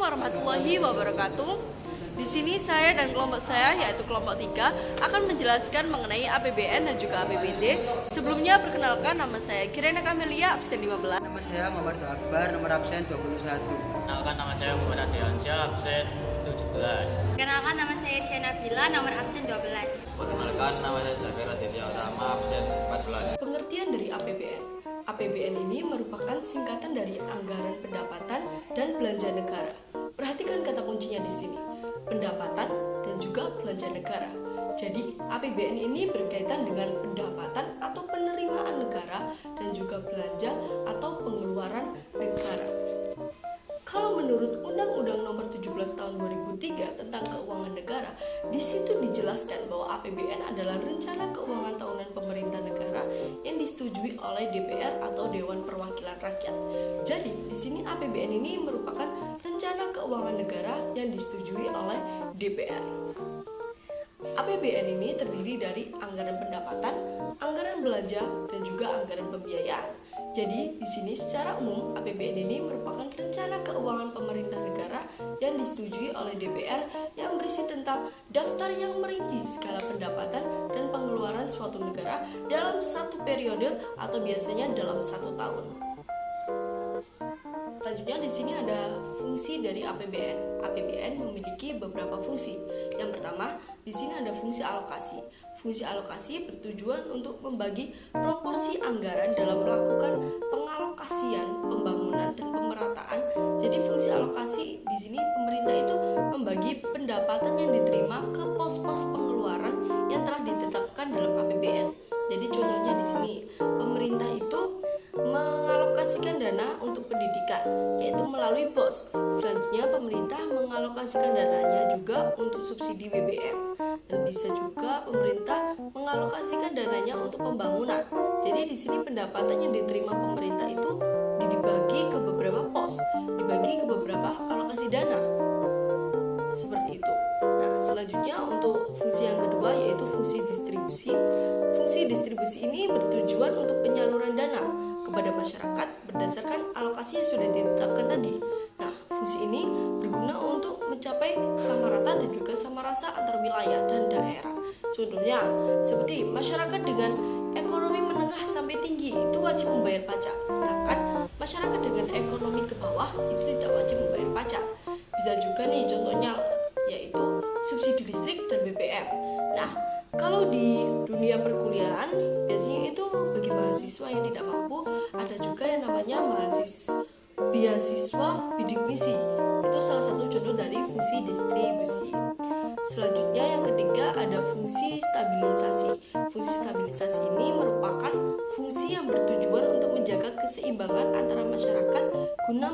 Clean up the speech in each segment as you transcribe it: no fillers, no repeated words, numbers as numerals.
warahmatullahi wabarakatuh. Di sini saya dan kelompok saya, yaitu kelompok 3, akan menjelaskan mengenai APBN dan juga APBD. Sebelumnya perkenalkan, nama saya Kirana Kamelia, absen 15. Nama saya Muhammad Akbar, nomor absen 21. Kenalkan, nama saya Muhammad Adiansyah, absen 17. Kenalkan, nama saya Isyana Bila, nomor absen 12. Perkenalkan, nama saya Zafir Aditya Utama, absen 14. Pengertian dari APBN. APBN ini merupakan singkatan dari Anggaran Pendapatan dan Belanja Negara. Perhatikan kata kuncinya di sini, pendapatan dan juga belanja negara. Jadi, APBN ini berkaitan dengan pendapatan atau penerimaan negara dan juga belanja atau pengeluaran negara. Kalau menurut Undang-Undang Nomor 17 Tahun 2003 tentang Keuangan Negara, di situ dijelaskan bahwa APBN adalah rencana keuangan tahunan pemerintah negara yang disetujui oleh DPR atau Dewan Perwakilan Rakyat. Jadi, di sini APBN ini merupakan rencana keuangan negara yang disetujui oleh DPR. APBN ini terdiri dari anggaran pendapatan, anggaran belanja, dan juga anggaran pembiayaan. Jadi, di sini secara umum APBN ini merupakan rencana keuangan pemerintah negara yang disetujui oleh DPR yang berisi tentang daftar yang merinci skala pendapatan dan pengeluaran suatu negara dalam satu periode atau biasanya dalam 1 tahun. Selanjutnya di sini ada fungsi dari APBN. APBN memiliki beberapa fungsi. Yang pertama, di sini ada fungsi alokasi. Fungsi alokasi bertujuan untuk membagi proporsi anggaran dalam melakukan pengalokasian, pembangunan, dan pemerataan. Jadi fungsi alokasi di sini pemerintah itu membagi pendapatan yang diterima ke pos-pos pengeluaran yang telah ditetapkan dalam APBN. Jadi contohnya di sini pemerintah itu mengalokasikan dana untuk pendidikan, yaitu melalui BOS. Selanjutnya pemerintah mengalokasikan dananya juga untuk subsidi BBM. Dan bisa juga pemerintah mengalokasikan dananya untuk pembangunan. Jadi di sini pendapatan yang diterima pemerintah itu dibagi ke beberapa pos, dibagi ke beberapa alokasi dana. Seperti itu. Nah, selanjutnya untuk fungsi yang kedua yaitu fungsi distribusi. Fungsi distribusi ini bertujuan untuk penyaluran dana kepada masyarakat berdasarkan alokasi yang sudah ditetapkan tadi. Nah, fungsi ini berguna untuk mencapai sama rata dan juga sama rasa antar wilayah dan daerah. Contohnya, seperti masyarakat dengan ekonomi menengah sampai tinggi itu wajib membayar pajak, sedangkan masyarakat dengan ekonomi ke bawah itu tidak wajib membayar pajak. Bisa juga nih contohnya yaitu subsidi listrik dan BBM. Nah, kalau di dunia perkuliahan biasanya itu bagi mahasiswa yang tidak mampu ada juga yang namanya beasiswa bidik misi. Itu salah satu contoh dari fungsi distribusi. Selanjutnya yang ketiga ada fungsi stabilisasi. Fungsi stabilisasi ini merupakan fungsi yang bertujuan untuk menjaga keseimbangan antara masyarakat guna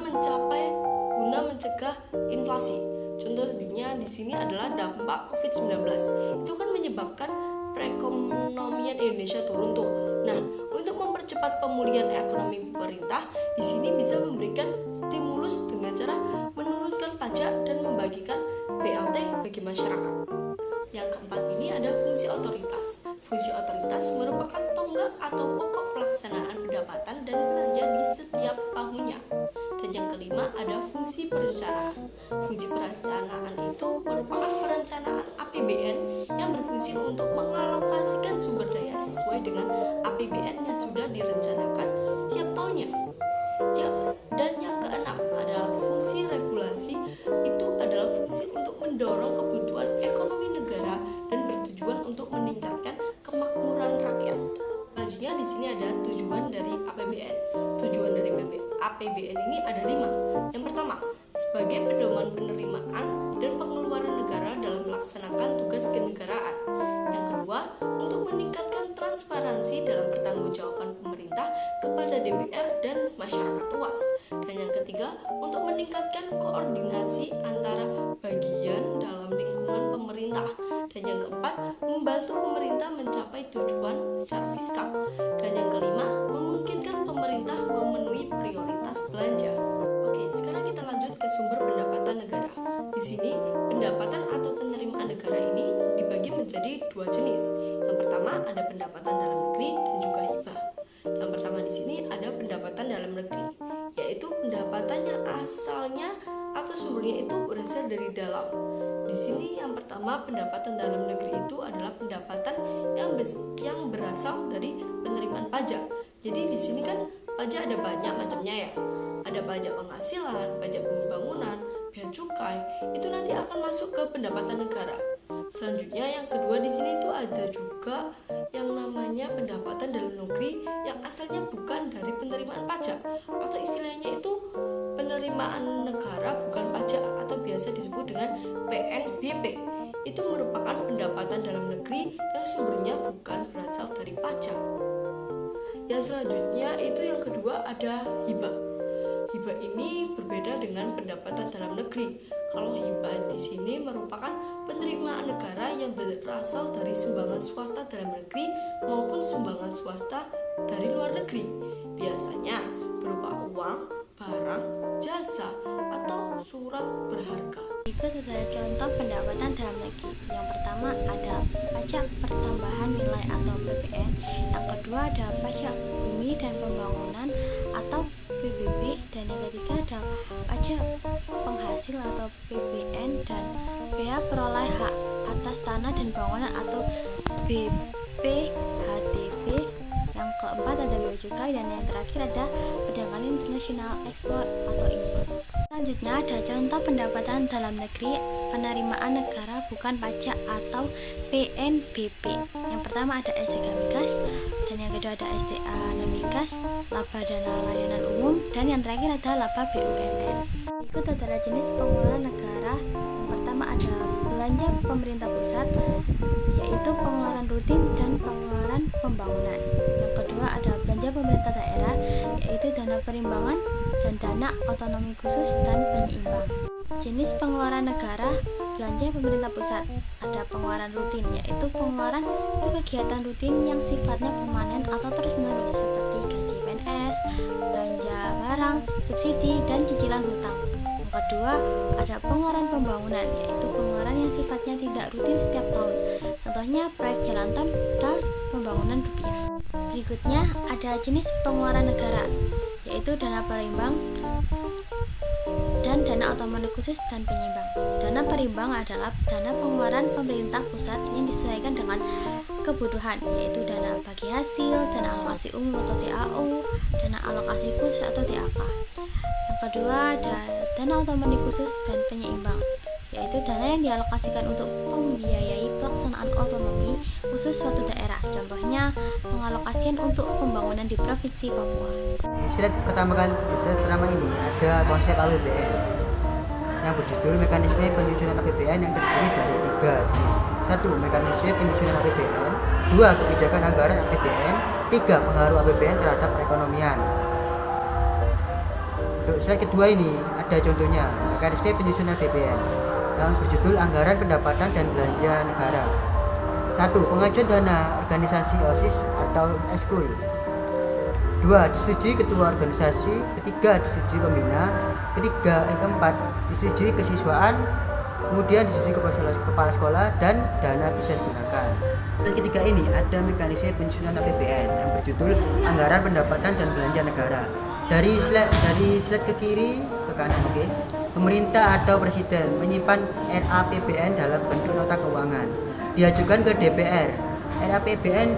mencegah inflasi. Contohnya di sini adalah dampak COVID-19. Itu kan menyebabkan perekonomian Indonesia turun tuh. Nah, untuk mempercepat pemulihan ekonomi pemerintah, di sini bisa memberikan stimulus dengan cara menurunkan pajak dan membagikan BLT bagi masyarakat. Yang keempat ini ada fungsi otoritas. Fungsi otoritas merupakan tonggak atau pokok pelaksanaan pendapatan dan belanja di setiap tahunnya. Dan yang kelima ada fungsi perencanaan. Fungsi perencanaan itu merupakan perencanaan APBN yang berfungsi untuk mengalokasikan sumber daya sesuai dengan APBN yang sudah direncanakan setiap tahunnya. Dan yang keenam adalah fungsi regulasi. Itu adalah fungsi untuk mendorong kebutuhan ekonomi negara dan bertujuan untuk meningkatkan kemakmuran rakyat. Selanjutnya di sini ada tujuan dari APBN. Tujuan dari APBN ini ada 5. Yang pertama, sebagai pedoman penerimaan dan pengeluaran negara dalam melaksanakan tugas kenegaraan. Yang kedua, untuk meningkatkan transparansi dalam pertanggungjawaban pemerintah kepada DPR dan masyarakat luas. Dan yang ketiga, untuk meningkatkan koordinasi antara bagian dalam lingkungan pemerintah. Dan yang keempat, membantu pemerintah mencapai tujuan secara fiskal. Dan yang kelima, memungkinkan pemerintah memenuhi prioritas belanja. Oke, sekarang kita lanjut ke sumber pendapatan negara. Di sini, pendapatan atau penerimaan negara ini dibagi menjadi 2 jenis. Yang pertama ada pendapatan dalam negeri dan juga hibah. Yang pertama di sini ada pendapatan dalam negeri, yaitu pendapatan yang asalnya atau sumbernya itu berasal dari dalam. Di sini yang pertama, pendapatan dalam negeri itu adalah pendapatan yang berasal dari penerimaan pajak. Jadi di sini kan pajak ada banyak macamnya ya. Ada pajak penghasilan, pajak pembangunan, bea cukai. Itu nanti akan masuk ke pendapatan negara. Selanjutnya yang kedua di sini itu ada juga yang namanya pendapatan dalam negeri yang asalnya bukan dari penerimaan pajak, atau istilahnya itu penerimaan negara bukan pajak, atau biasa disebut dengan PNBP. Itu merupakan pendapatan dalam negeri yang sumbernya bukan berasal dari pajak. Yang selanjutnya itu yang kedua ada hibah. Hibah ini berbeda dengan pendapatan dalam negeri. Kalau hibah di sini merupakan penerimaan negara yang berasal dari sumbangan swasta dalam negeri maupun sumbangan swasta dari luar negeri. Biasanya berupa uang, barang, jasa, atau surat berharga. Berikut adalah contoh pendapatan dalam negeri. Yang pertama ada pajak pertambahan nilai atau PPN. Yang kedua ada pajak bumi dan pembangunan atau PBB, dan yang ketiga ada pajak penghasil atau PPN, dan bea peroleh hak atas tanah dan bangunan atau BPHTB. Yang keempat ada bea cukai, dan yang terakhir ada perdagangan internasional, ekspor atau impor. Selanjutnya ada contoh pendapatan dalam negeri penerimaan negara bukan pajak atau PNBP. Yang pertama ada SDK Migas, dan yang kedua ada SDA Non-Migas, laba dana layanan umum, dan yang terakhir ada laba BUMN. Berikut adalah jenis pengeluaran negara. Yang pertama ada belanja pemerintah pusat, yaitu pengeluaran rutin dan pengeluaran pembangunan. Yang kedua ada belanja pemerintah daerah, yaitu dana perimbangan dan dana otonomi khusus dan penyeimbang. Jenis pengeluaran negara belanja pemerintah pusat, ada pengeluaran rutin, yaitu pengeluaran untuk kegiatan rutin yang sifatnya permanen atau terus-menerus seperti gaji PNS, belanja barang, subsidi, dan cicilan hutang. Yang kedua ada pengeluaran pembangunan, yaitu pengeluaran yang sifatnya tidak rutin setiap tahun. Contohnya proyek jalan tol dan pembangunan rupiah. Berikutnya ada jenis pengeluaran negara, yaitu dana perimbang dan dana otonomi khusus dan penyeimbang. Dana perimbang adalah dana pengeluaran pemerintah pusat yang disesuaikan dengan kebutuhan, yaitu dana bagi hasil, dana alokasi umum atau DAU, dana alokasi khusus atau DAK. Yang kedua ada dana otonomi khusus dan penyeimbang, yaitu dana yang dialokasikan untuk membiayai pelaksanaan otonomi khusus suatu daerah. Contohnya pengalokasian untuk pembangunan di Provinsi Papua. Di slide pertama ini ada konsep APBN yang berjudul mekanisme penyusunan APBN yang terdiri dari 3 jenis. 1. Mekanisme penyusunan APBN. 2. Kebijakan anggaran APBN. 3. Pengaruh APBN terhadap perekonomian. Untuk slide kedua ini ada contohnya mekanisme penyusunan APBN yang berjudul anggaran pendapatan dan belanja negara. 1. Pengajuan dana organisasi OSIS atau eskul. 2. Disetujui ketua organisasi. 3. Disetujui pembina. 4. Disetujui kesiswaan. Kemudian disetujui kepala sekolah dan dana bisa digunakan. Dan ketiga ini ada mekanisme penyusunan APBN yang berjudul anggaran pendapatan dan belanja negara. Dari slide ke kiri ke kanan, oke. Pemerintah atau presiden menyimpan RAPBN dalam bentuk nota keuangan. Diajukan ke DPR. RAPBN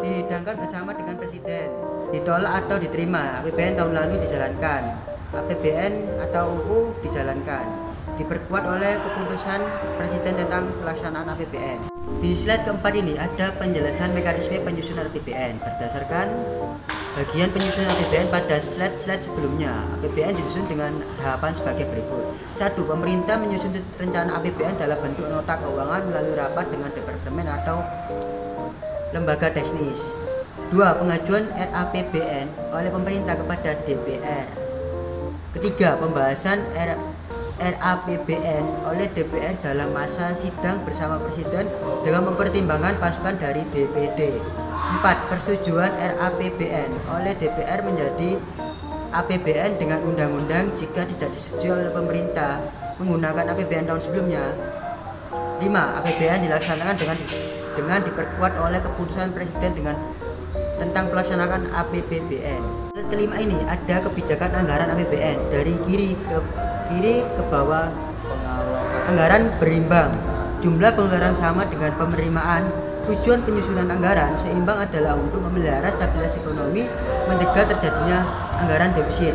dihidangkan bersama dengan presiden. Ditolak atau diterima, APBN tahun lalu dijalankan. APBN atau UU dijalankan. Diperkuat oleh keputusan presiden tentang pelaksanaan APBN. Di slide keempat ini ada penjelasan mekanisme penyusunan APBN berdasarkan bagian penyusunan APBN pada slide sebelumnya. APBN disusun dengan tahapan sebagai berikut. 1. Pemerintah menyusun rencana APBN dalam bentuk nota keuangan melalui rapat dengan departemen atau lembaga teknis. 2. Pengajuan RAPBN oleh pemerintah kepada DPR. Ketiga, pembahasan RAPBN oleh DPR dalam masa sidang bersama presiden dengan mempertimbangkan masukan dari DPD. 4. Persetujuan RAPBN oleh DPR menjadi APBN dengan undang-undang jika tidak disetujui oleh pemerintah menggunakan APBN tahun sebelumnya. 5. APBN dilaksanakan dengan diperkuat oleh keputusan presiden tentang pelaksanaan APBN. kelima ini ada kebijakan anggaran APBN dari kiri ke bawah. Anggaran berimbang, jumlah pengeluaran sama dengan penerimaan. Tujuan penyusunan anggaran seimbang adalah untuk memelihara stabilitas ekonomi, mencegah terjadinya anggaran defisit.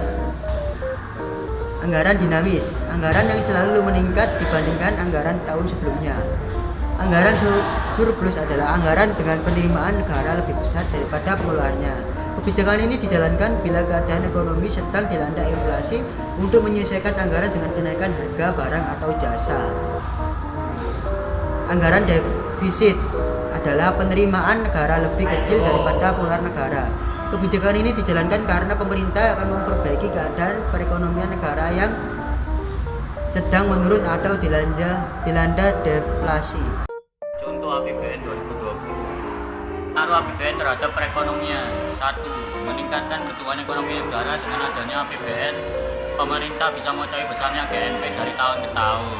Anggaran dinamis, anggaran yang selalu meningkat dibandingkan anggaran tahun sebelumnya. Anggaran surplus adalah anggaran dengan penerimaan negara lebih besar daripada pengeluarannya. Kebijakan ini dijalankan bila keadaan ekonomi sedang dilanda inflasi untuk menyesuaikan anggaran dengan kenaikan harga barang atau jasa. Anggaran defisit adalah penerimaan negara lebih kecil daripada pengeluaran negara. Kebijakan ini dijalankan karena pemerintah akan memperbaiki keadaan perekonomian negara yang sedang menurun atau dilanda deflasi. Contoh APBN 2020. Pengaruh APBN terhadap perekonomian. 1. Meningkatkan pertumbuhan ekonomi negara. Dengan adanya APBN, pemerintah bisa mengetahui besarnya GNP dari tahun ke tahun.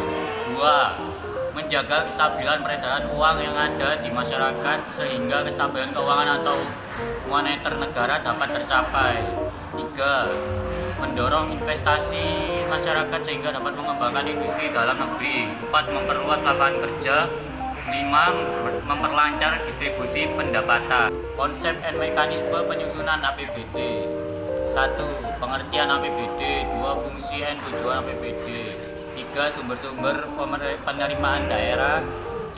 2. Menjaga kestabilan peredaran uang yang ada di masyarakat sehingga kestabilan keuangan atau moneter negara dapat tercapai. 3. Mendorong investasi masyarakat sehingga dapat mengembangkan industri dalam negeri. 4. Memperluas lapangan kerja. 5. Memperlancar distribusi pendapatan. Konsep dan mekanisme penyusunan APBD. 1. Pengertian APBD. 2. Fungsi dan tujuan APBD. 3. Sumber-sumber penerimaan daerah.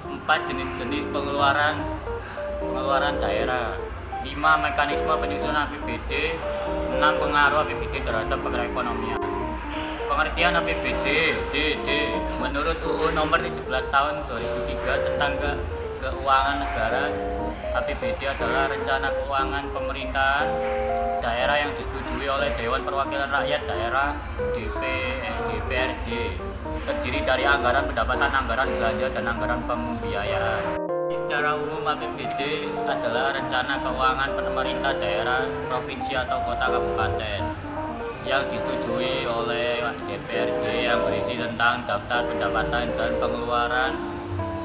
4. Jenis-jenis pengeluaran daerah. 5. Mekanisme penyusunan APBD. 6. Pengaruh APBD terhadap perekonomian. Pengertian APBD menurut UU nomor 17 tahun 2003 tentang keuangan negara, APBD adalah rencana keuangan pemerintahan daerah yang disetujui oleh Dewan Perwakilan Rakyat Daerah DPRD, terdiri dari anggaran pendapatan, anggaran belanja, dan anggaran pembiayaan. Secara umum APBD adalah rencana keuangan pemerintah daerah, provinsi atau kota kabupaten yang disetujui oleh DPRD yang berisi tentang daftar pendapatan dan pengeluaran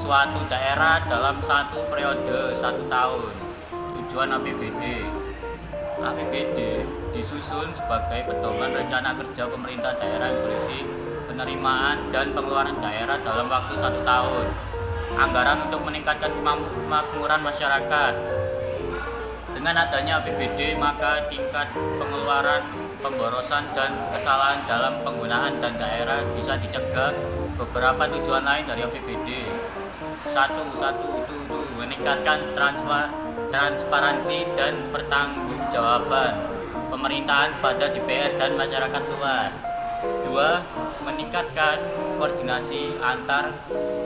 suatu daerah dalam satu periode 1 tahun. Tujuan APBD disusun sebagai pedoman rencana kerja pemerintah daerah yang berisi penerimaan dan pengeluaran daerah dalam waktu 1 tahun. Anggaran untuk meningkatkan kemakmuran masyarakat. Dengan adanya APBD, maka tingkat pengeluaran, pemborosan, dan kesalahan dalam penggunaan dan daerah bisa dicegah. Beberapa tujuan lain dari APBD. 1. Meningkatkan transparansi dan pertanggungjawaban pemerintahan pada DPR dan masyarakat luas. 2. Meningkatkan koordinasi antar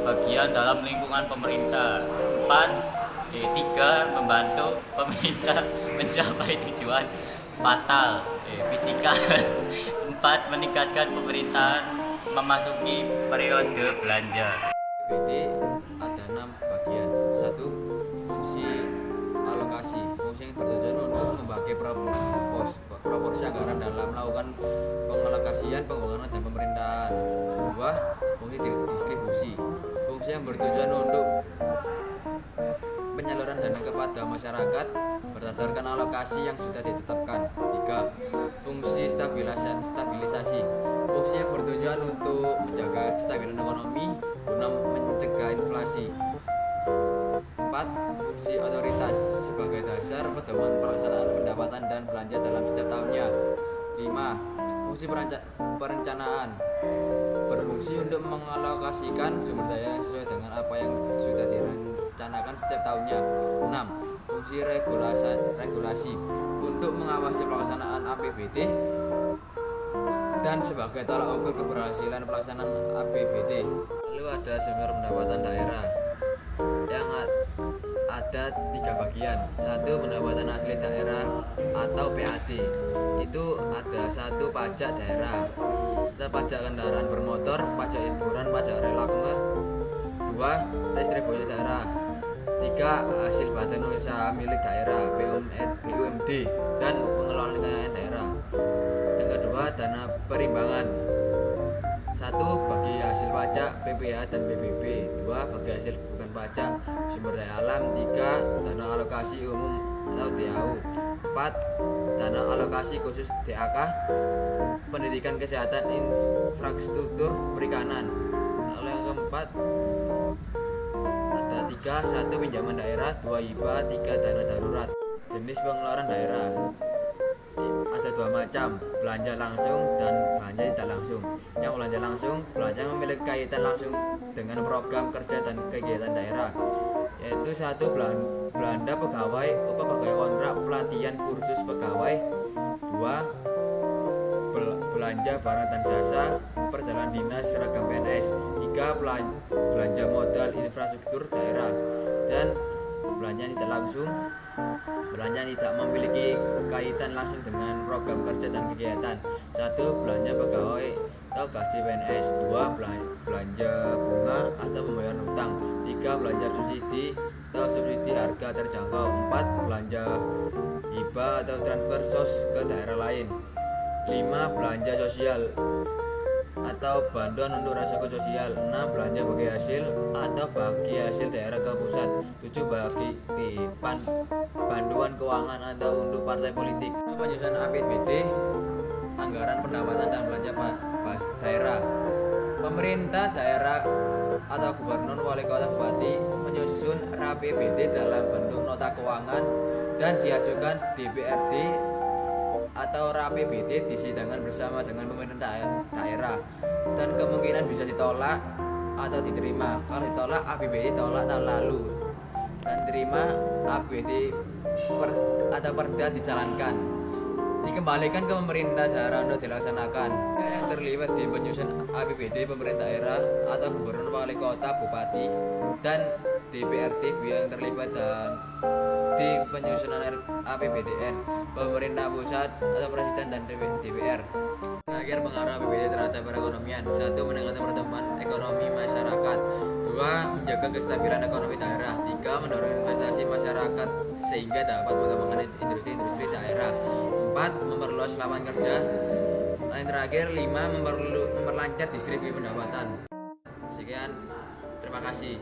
bagian dalam lingkungan pemerintah. 3. Membantu pemerintah mencapai tujuan fatal fisika. 4. Meningkatkan pemerintahan memasuki periode belanja. APBD ada 6 bagian. 1. Fungsi alokasi. Fungsi yang bertujuan untuk membagi proporsi anggaran dalam melakukan pengalokasian, pengembangan, dan pemerintahan. 2. Fungsi distribusi. Fungsi yang bertujuan untuk penyaluran dana kepada masyarakat berdasarkan alokasi yang sudah ditetapkan. 3. Fungsi stabilisasi. Fungsi yang bertujuan untuk menjaga kestabilan ekonomi guna mencegah inflasi. 4. Fungsi otoritas sebagai dasar pedoman pelaksanaan pendapatan dan belanja dalam setiap tahunnya. 5. Fungsi perencanaan berfungsi untuk mengalokasikan sumber daya sesuai dengan apa yang sudah direncanakan setiap tahunnya. 6. Fungsi regulasi untuk mengawasi pelaksanaan APBD dan sebagai tolak ukur keberhasilan pelaksanaan APBD. Lalu ada sumber pendapatan daerah yang ada 3 bagian. 1. Pendapatan asli daerah atau PAD. Itu ada 1. Pajak daerah, pajak kendaraan bermotor, pajak hiburan, pajak reklame. 2. Distribusi daerah. 3. Hasil badan usaha milik daerah BUMD dan pengelolaan kekayaan daerah. Yang kedua, dana perimbangan. 1. Bagi hasil pajak PPh dan PBB. 2. Bagi hasil bukan pajak sumber daya alam. 3. Dana alokasi umum atau DAU. 4. dana alokasi khusus DAK, pendidikan, kesehatan, infrastruktur perikanan. Lalu yang keempat ada 3, 1 pinjaman daerah, 2 hibah, 3 dana darurat. Jenis pengeluaran daerah ada 2 macam, belanja langsung dan belanja tidak langsung. Yang belanja langsung, belanja yang memiliki kaitan langsung dengan program kerja dan kegiatan daerah, yaitu 1 belanja pegawai, upah pegawai kontrak, pelatihan, kursus pegawai. 2 belanja barang dan jasa, perjalanan dinas, seragam PNS. 3 belanja modal infrastruktur daerah. Dan belanja tidak langsung, belanja tidak memiliki kaitan langsung dengan program kerja dan kegiatan. 1 belanja pegawai atau gaji PNS. 2 belanja bunga atau pembayaran utang. 3 belanja subsidi atau subsidi harga terjangkau. 4 belanja hibah atau transfer sos ke daerah lain. 5 belanja sosial atau bantuan untuk resiko sosial. 6 belanja bagi hasil atau bagi hasil daerah ke pusat. 7 bantuan keuangan atau untuk partai politik. Penyusunan APBD, anggaran pendapatan dan belanja daerah. Pemerintah daerah atau gubernur, wali kota, bupati menyusun APBD dalam bentuk nota keuangan dan diajukan DPRD atau APBD disidangkan bersama dengan pemerintah daerah, dan kemungkinan bisa ditolak atau diterima. Kalau ditolak, APBD tolak tahun lalu, dan terima, APBD atau perda dijalankan, dikembalikan ke pemerintah daerah untuk dilaksanakan. Yang terlibat di penyusunan APBD pemerintah daerah atau gubernur, wali kota, bupati, dan DPRD yang terlibat dan di penyusunan APBDN pemerintah pusat atau presiden dan DPR. Terakhir, pengaruh APBD terhadap perekonomian. 1 meningkatkan pertumbuhan ekonomi masyarakat. 2 menjaga kestabilan ekonomi daerah. 3 mendorong investasi masyarakat sehingga dapat mengembangkan industri daerah. 4 memperluas lapangan kerja. Yang terakhir, 5 memperlancar distribusi pendapatan. Sekian, terima kasih.